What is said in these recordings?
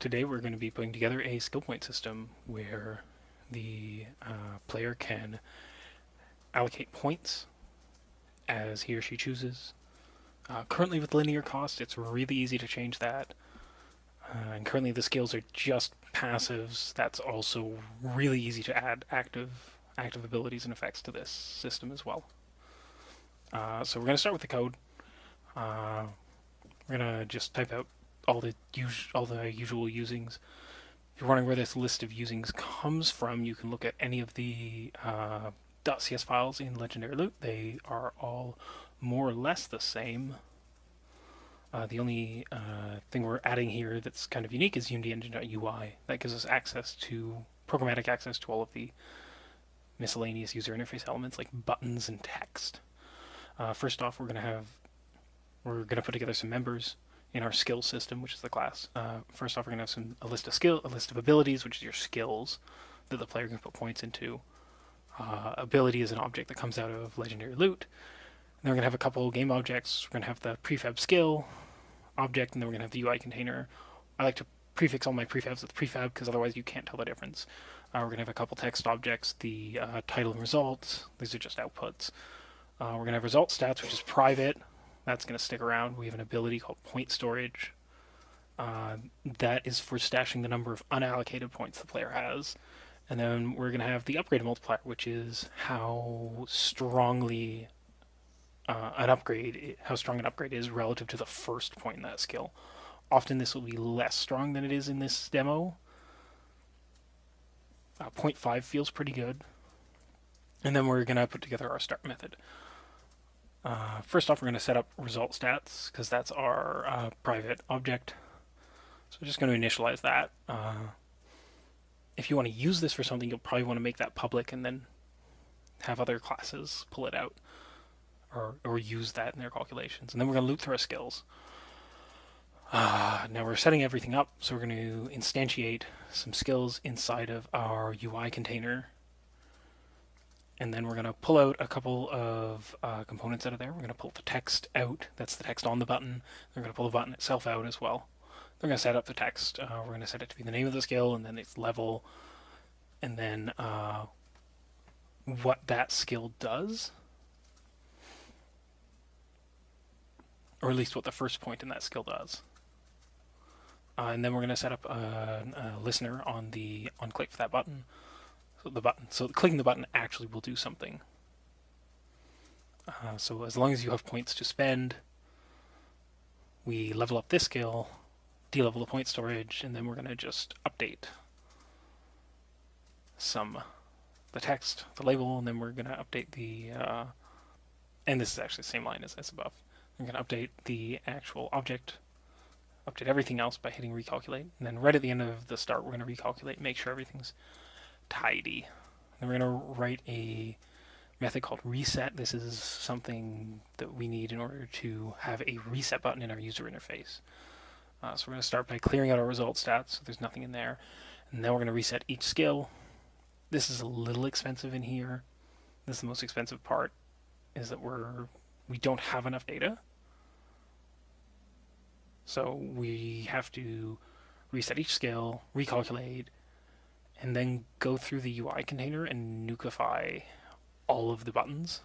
Today we're going to be putting together a skill point system where the player can allocate points as he or she chooses. Currently with linear cost, it's really easy to change that. And currently the skills are just passives. That's also really easy to add active abilities and effects to this system as well. So we're going to start with the code. We're going to just type out all the usual usings. If you're wondering where this list of usings comes from, you can look at any of the .cs files in Legendary Loot. They are all more or less the same. The only thing we're adding here that's kind of unique is Unity Engine.ui. That gives us programmatic access to all of the miscellaneous user interface elements like buttons and text. First off, we're going to put together some members in our skill system, which is the class. First off, we're going to have a list of abilities, which is your skills that the player can put points into. Ability is an object that comes out of Legendary Loot. And then we're going to have a couple game objects. We're going to have the prefab skill object, and then we're going to have the UI container. I like to prefix all my prefabs with prefab because otherwise you can't tell the difference. We're going to have a couple text objects, the title and results. These are just outputs. We're going to have result stats, which is private. That's going to stick around. We have an ability called point storage. That is for stashing the number of unallocated points the player has. And then we're going to have the upgrade multiplier, which is how strongly how strong an upgrade is relative to the first point in that skill. Often this will be less strong than it is in this demo. 0.5 feels pretty good. And then we're going to put together our start method. First off, we're going to set up result stats because that's our private object. So we're just going to initialize that. If you want to use this for something, you'll probably want to make that public and then have other classes pull it out or use that in their calculations. And then we're going to loop through our skills. Now we're setting everything up, so we're going to instantiate some skills inside of our UI container. And then we're going to pull out a couple of components out of there. We're going to pull the text out. That's the text on the button. We're going to pull the button itself out as well. We're going to set up the text. We're going to set it to be the name of the skill, and then its level, and then what that skill does. Or at least what the first point in that skill does. And then we're going to set up a listener on click for that button. So clicking the button actually will do something. So as long as you have points to spend, we level up this skill, de-level the point storage, and then we're going to just update the text, the label, and then we're going to update and this is actually the same line as above. We're going to update the actual object, update everything else by hitting recalculate, and then right at the end of the start, we're going to recalculate, make sure everything's tidy. Then we're going to write a method called reset. This is something that we need in order to have a reset button in our user interface. So we're going to start by clearing out our result stats, so there's nothing in there. And then we're going to reset each skill. This is a little expensive in here. This is the most expensive part, is that we don't have enough data. So we have to reset each skill, recalculate, and then go through the UI container and nukeify all of the buttons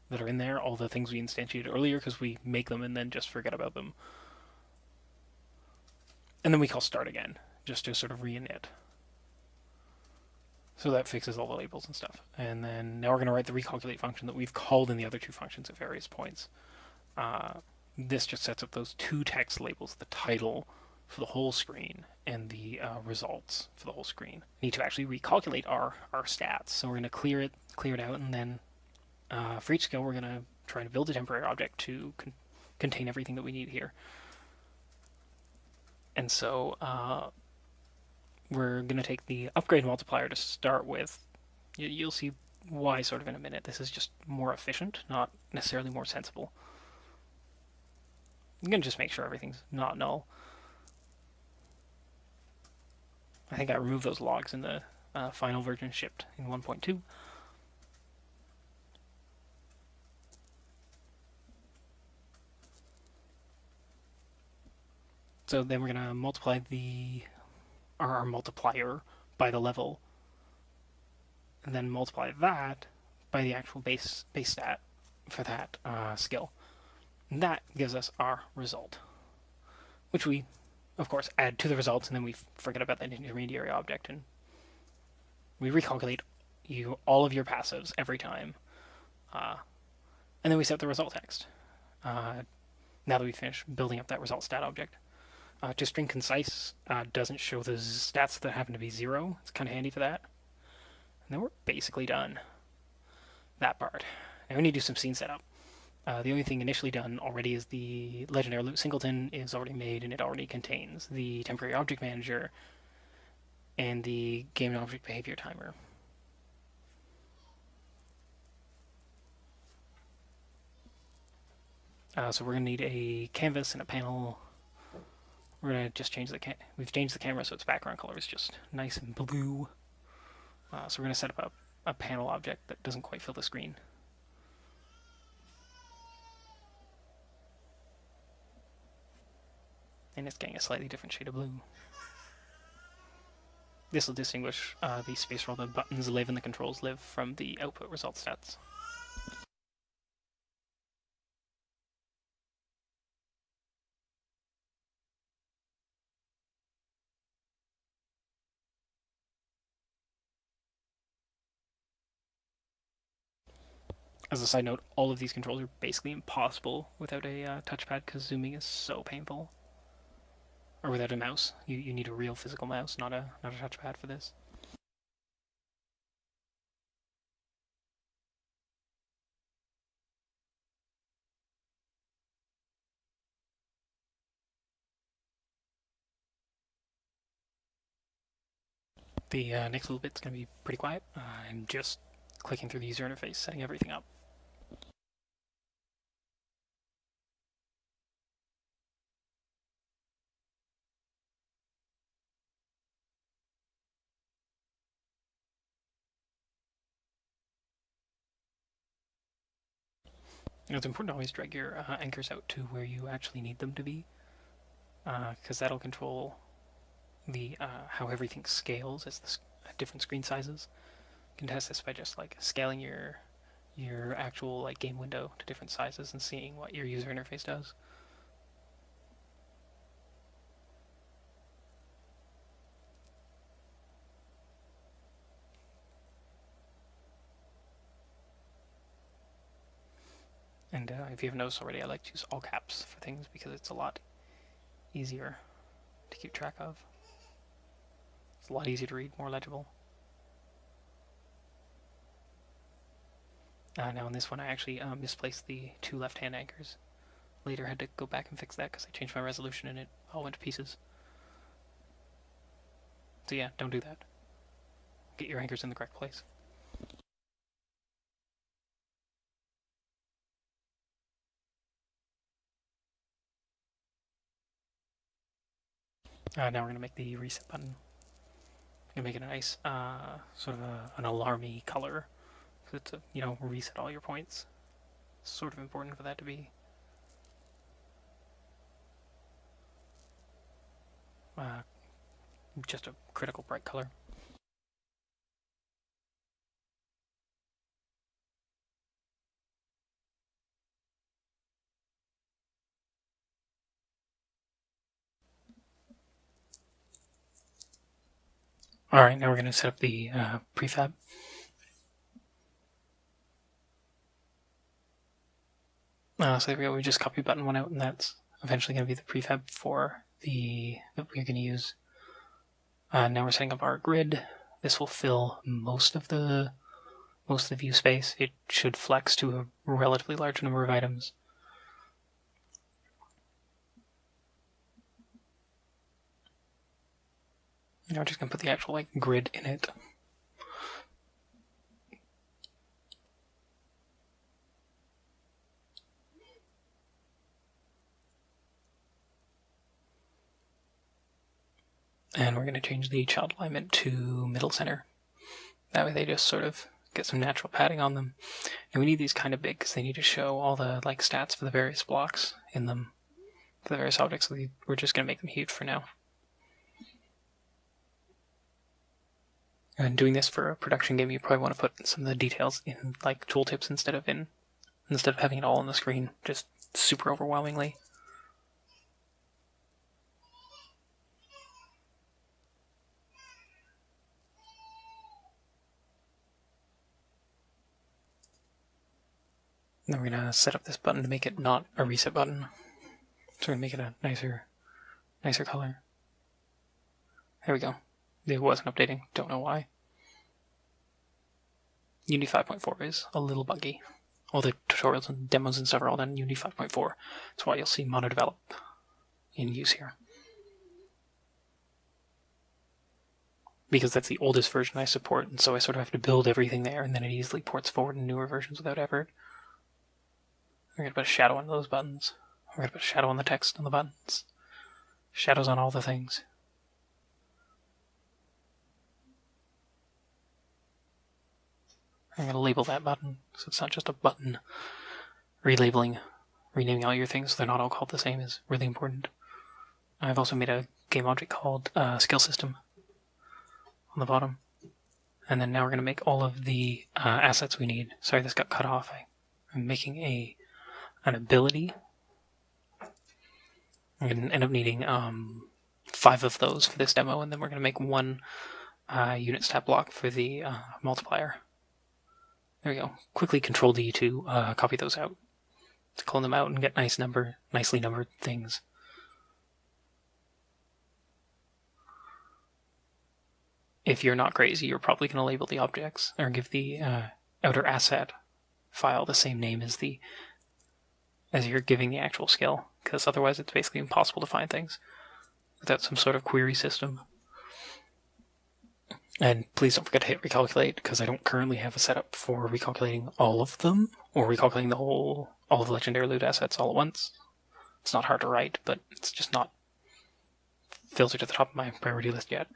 that are in there, all the things we instantiated earlier, because we make them and then just forget about them. And then we call start again, just to sort of reinit. So that fixes all the labels and stuff. And then now we're going to write the recalculate function that we've called in the other two functions at various points. This just sets up those two text labels, the title for the whole screen and the results for the whole screen. We need to actually recalculate our stats. So we're going to clear it out, and then for each skill we're going to try to build a temporary object to contain everything that we need here. And so we're going to take the upgrade multiplier to start with. You'll see why sort of in a minute. This is just more efficient, not necessarily more sensible. I'm going to just make sure everything's not null. I think I removed those logs in the final version shipped in 1.2. So then we're going to multiply the our multiplier by the level, and then multiply that by the actual base stat for that skill. And that gives us our result, which we, of course, add to the results, and then we forget about that intermediary object, and we recalculate all of your passives every time, and then we set the result text. Now that we finish building up that result stat object. To string concise doesn't show the stats that happen to be 0. It's kind of handy for that. And then we're basically done that part. Now we need to do some scene setup. The only thing initially done already is the legendary loot singleton is already made, and it already contains the temporary object manager and the game and object behavior timer. So we're going to need a canvas and a panel. We're going to just change we've changed the camera so its background color is just nice and blue. So we're going to set up a panel object that doesn't quite fill the screen. And it's getting a slightly different shade of blue. This will distinguish the space where the buttons live and the controls live from the output result stats. As a side note, all of these controls are basically impossible without a touchpad because zooming is so painful. Or without a mouse. You need a real physical mouse, not a touchpad for this. The next little bit's going to be pretty quiet. I'm just clicking through the user interface, setting everything up. It's important to always drag your anchors out to where you actually need them to be, because that'll control the how everything scales as the different screen sizes. You can test this by just like scaling your actual like game window to different sizes and seeing what your user interface does. And if you haven't noticed already, I like to use all caps for things because it's a lot easier to keep track of. It's a lot easier to read, more legible. Now in this one I actually misplaced the 2 left-hand anchors. Later I had to go back and fix that because I changed my resolution and it all went to pieces. So yeah, don't do that. Get your anchors in the correct place. Now we're going to make the reset button. I'm going to make it a nice, sort of an alarmy color. Because it's reset all your points. It's sort of important for that to be. Just a critical bright color. Alright, now we're going to set up the prefab. So there we go, we just copy button 1 out, and that's eventually going to be the prefab for that we're going to use. Now we're setting up our grid. This will fill most of the view space. It should flex to a relatively large number of items. Now we're just going to put the actual grid in it. And we're going to change the child alignment to middle center. That way they just sort of get some natural padding on them. And we need these kind of big because they need to show all the stats for the various blocks in them, for the various objects. So we're just going to make them huge for now. And doing this for a production game, you probably want to put some of the details in like tooltips instead of having it all on the screen, just super overwhelmingly. Then we're gonna set up this button to make it not a reset button. So we're gonna make it a nicer color. There we go. It wasn't updating, don't know why. Unity 5.4 is a little buggy. All the tutorials and demos and stuff are all done in Unity 5.4. That's why you'll see MonoDevelop in use here. Because that's the oldest version I support, and so I sort of have to build everything there, and then it easily ports forward in newer versions without effort. We're going to put a shadow on those buttons. We're going to put a shadow on the text on the buttons. Shadows on all the things. I'm going to label that button, so it's not just a button. Relabeling, renaming all your things so they're not all called the same is really important. I've also made a game object called Skill System on the bottom. And then now we're going to make all of the assets we need. Sorry, this got cut off. I'm making an ability. I'm going to end up needing 5 of those for this demo, and then we're going to make 1 unit stat block for the multiplier. There we go. Quickly Control D to copy those out, to clone them out and get nicely numbered things. If you're not crazy, you're probably going to label the objects or give the outer asset file the same name as you're giving the actual skill, because otherwise it's basically impossible to find things without some sort of query system. And please don't forget to hit recalculate, because I don't currently have a setup for recalculating all of them, or recalculating all of the legendary loot assets all at once. It's not hard to write, but it's just not filtered to the top of my priority list yet.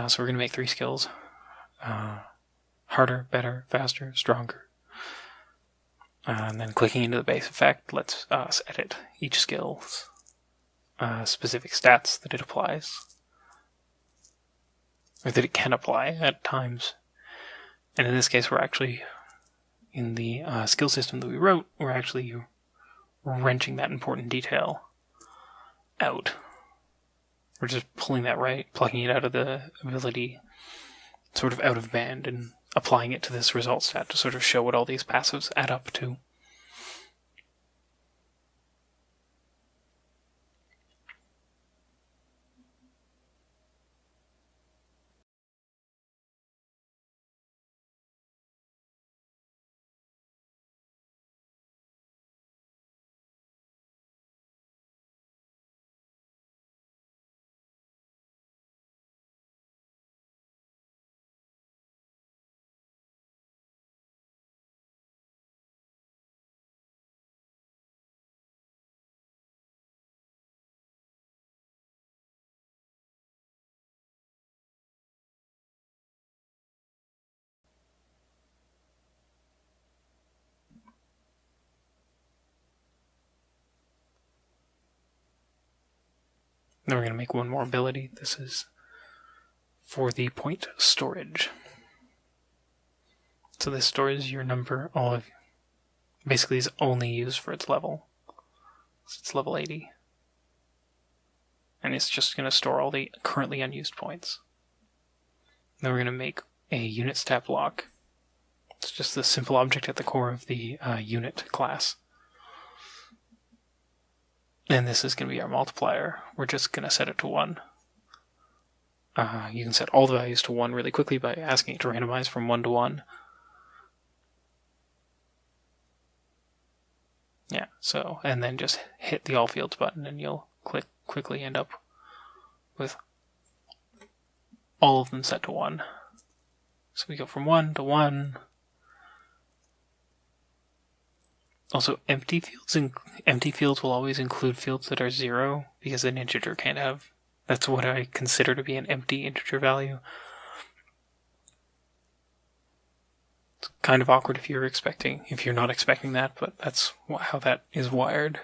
So we're going to make 3 skills. Harder, better, faster, stronger. And then clicking into the base effect lets us edit each skill's specific stats that it applies, or that it can apply at times. And in this case, we're actually, in the skill system that we wrote, we're actually wrenching that important detail out. We're just pulling that right, plucking it out of the ability, sort of out of band, and applying it to this result stat to sort of show what all these passives add up to. Then we're going to make 1 more ability. This is for the point storage. So this stores your number, basically is only used for its level. So it's level 80. And it's just going to store all the currently unused points. Then we're going to make a unit stat block. It's just the simple object at the core of the unit class. And this is going to be our multiplier. We're just going to set it to 1. You can set all the values to 1 really quickly by asking it to randomize from 1 to 1. Yeah, so, and then just hit the All Fields button and you'll quickly end up with all of them set to 1. So we go from 1 to 1. Also, empty fields will always include fields that are 0, because an integer can't have. That's what I consider to be an empty integer value. It's kind of awkward if you're not expecting that, but that's how that is wired.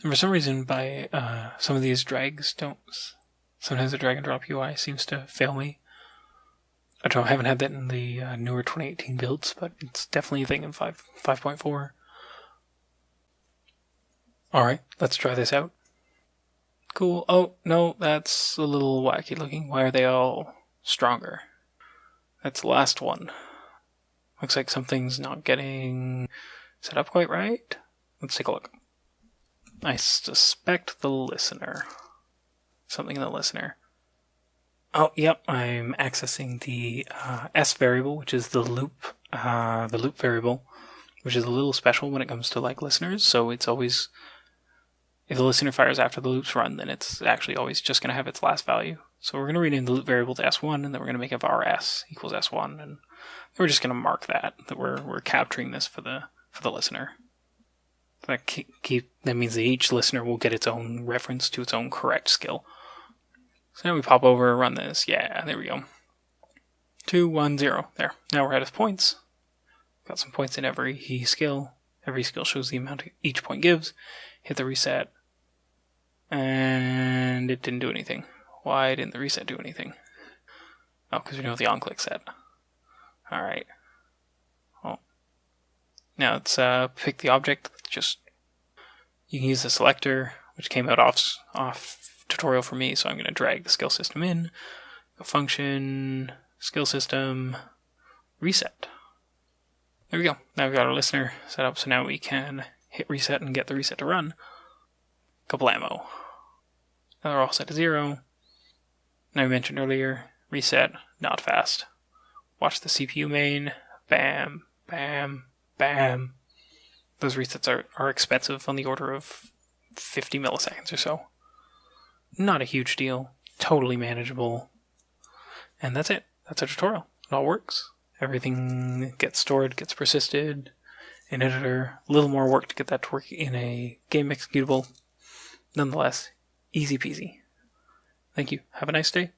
And for some reason, by some of these drags don't. Sometimes the drag and drop UI seems to fail me. I haven't had that in the newer 2018 builds, but it's definitely a thing in 5.4. Alright, let's try this out. Cool. Oh, no, that's a little wacky looking. Why are they all stronger? That's the last one. Looks like something's not getting set up quite right. Let's take a look. I suspect the listener. Something in the listener. Oh, yep, I'm accessing the S variable, which is the loop variable, which is a little special when it comes to like listeners. So it's always, if the listener fires after the loop's run, then it's actually always just going to have its last value. So we're going to rename the loop variable to S1, and then we're going to make it var S equals S1, and we're just going to mark that we're capturing this for the listener. That means that each listener will get its own reference to its own correct skill. So now we pop over, run this. Yeah, there we go. 2, 1, 0. There. Now we're out of points. Got some points in every skill. Every skill shows the amount each point gives. Hit the reset. And it didn't do anything. Why didn't the reset do anything? Oh, because we know the on-click set. Alright. Well, now let's pick the object. You can use the selector, which came out off tutorial for me, so I'm going to drag the skill system in, go function, skill system, reset. There we go. Now we've got our listener set up, so now we can hit reset and get the reset to run. Kablamo. Now they're all set to 0. Now I mentioned earlier, reset, not fast. Watch the CPU main, bam, bam, bam. Those resets are expensive, on the order of 50 milliseconds or so. Not a huge deal, totally manageable. And that's it. That's our tutorial. It all works. Everything gets stored, gets persisted in editor. A little more work to get that to work in a game executable. Nonetheless, easy peasy. Thank you. Have a nice day.